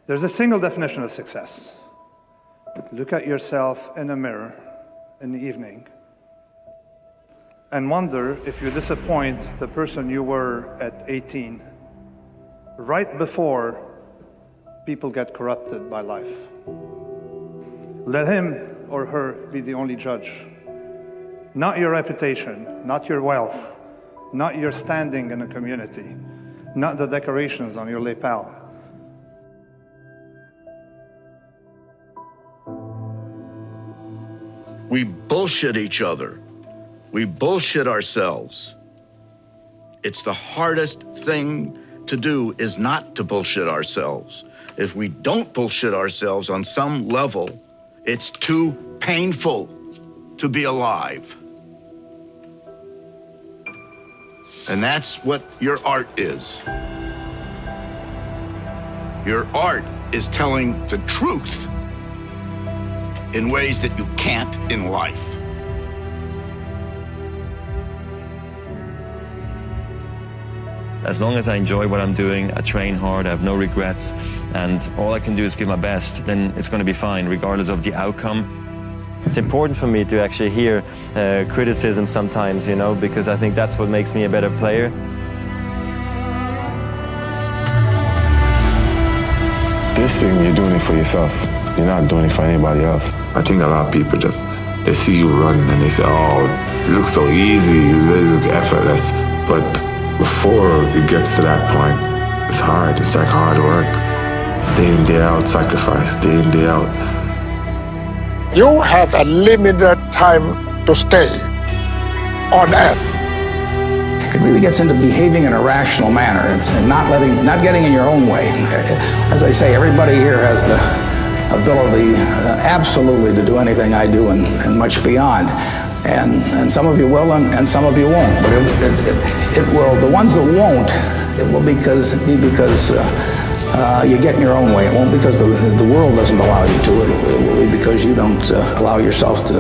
There's a single definition of success. Look at yourself in a mirror in the evening and wonder if you disappoint the person you were at 18, right before people get corrupted by life. Let him or her be the only judge. Not your reputation, not your wealth, not your standing in a community, not the decorations on your lapel. We bullshit each other. We bullshit ourselves. It's the hardest thing to do is not to bullshit ourselves. If we don't bullshit ourselves on some level, it's too painful to be alive. And that's what your art is. Your art is telling the truth in ways that you can't in life. As long as I enjoy what I'm doing, I train hard, I have no regrets, and all I can do is give my best, then it's going to be fine, regardless of the outcome. It's important for me to actually hear criticism sometimes, you know, because I think that's what makes me a better player. This thing, you're doing it for yourself. You're not doing it for anybody else. I think a lot of people just, they see you run and they say, oh, it looks so easy, it really looks effortless. But before it gets to that point, it's hard. It's like hard work. It's day in, day out sacrifice, day in, day out. You have a limited time to stay on Earth. It really gets into behaving in a rational manner and not getting in your own way. As I say, everybody here has the ability absolutely to do anything I do and much beyond. And some of you will and some of you won't. But it will, the ones that won't, it will be because you get in your own way. It won't because the world doesn't allow you to. It will be because you don't allow yourself to.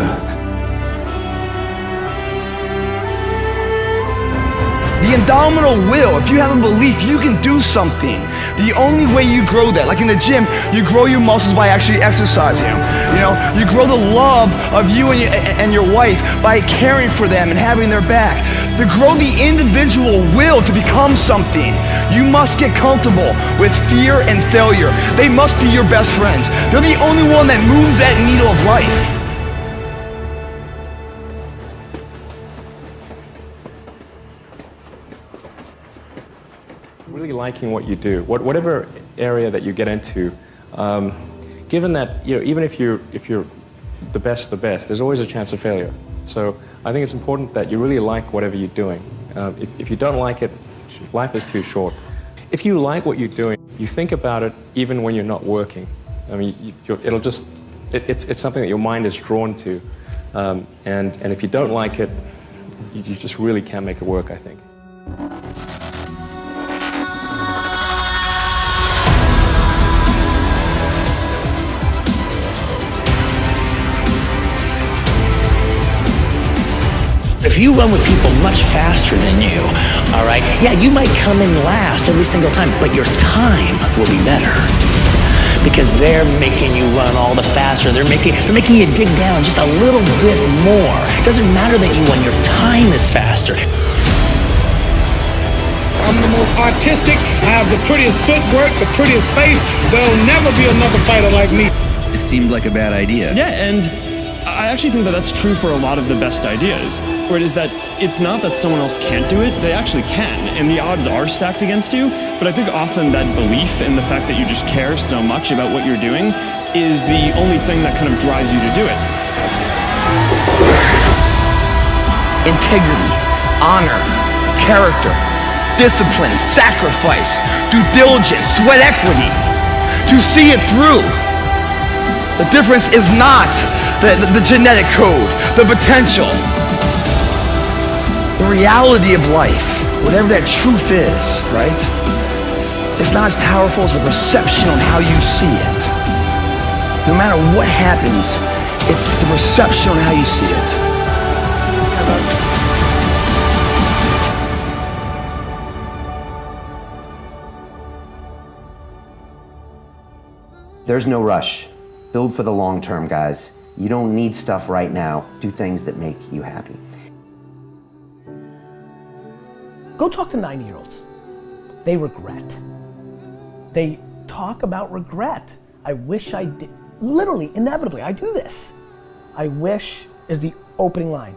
The indomitable will, if you have a belief, you can do something. The only way you grow that, like in the gym, you grow your muscles by actually exercising them. You know, you grow the love of you and your wife by caring for them and having their back. To grow the individual will to become something, you must get comfortable with fear and failure. They must be your best friends. They're the only one that moves that needle of life. Really liking what you do, whatever area that you get into, given that, you know, even if you're the best, there's always a chance of failure. So I think it's important that you really like whatever you're doing. If you don't like it, life is too short. If you like what you're doing, you think about it even when you're not working. I mean, it's something that your mind is drawn to, and if you don't like it, you just really can't make it work, I think. If you run with people much faster than you, all right, yeah, you might come in last every single time, but your time will be better because they're making you run all the faster. They're making you dig down just a little bit more. It doesn't matter that you won, your time is faster. I'm the most artistic, I have the prettiest footwork, the prettiest face. There'll never be another fighter like me. It seemed like a bad idea. Yeah, and I actually think that that's true for a lot of the best ideas, where it is that it's not that someone else can't do it, they actually can, and the odds are stacked against you, but I think often that belief in the fact that you just care so much about what you're doing is the only thing that kind of drives you to do it. Integrity, honor, character, discipline, sacrifice, due diligence, sweat equity, to see it through. The difference is not the genetic code, the potential, the reality of life, whatever that truth is, right? It's not as powerful as the perception on how you see it. No matter what happens, it's the perception on how you see it. There's no rush. Build for the long term, guys. You don't need stuff right now. Do things that make you happy. Go talk to 90-year-olds. They regret. They talk about regret. I wish I did. Literally, inevitably, I do this. I wish is the opening line.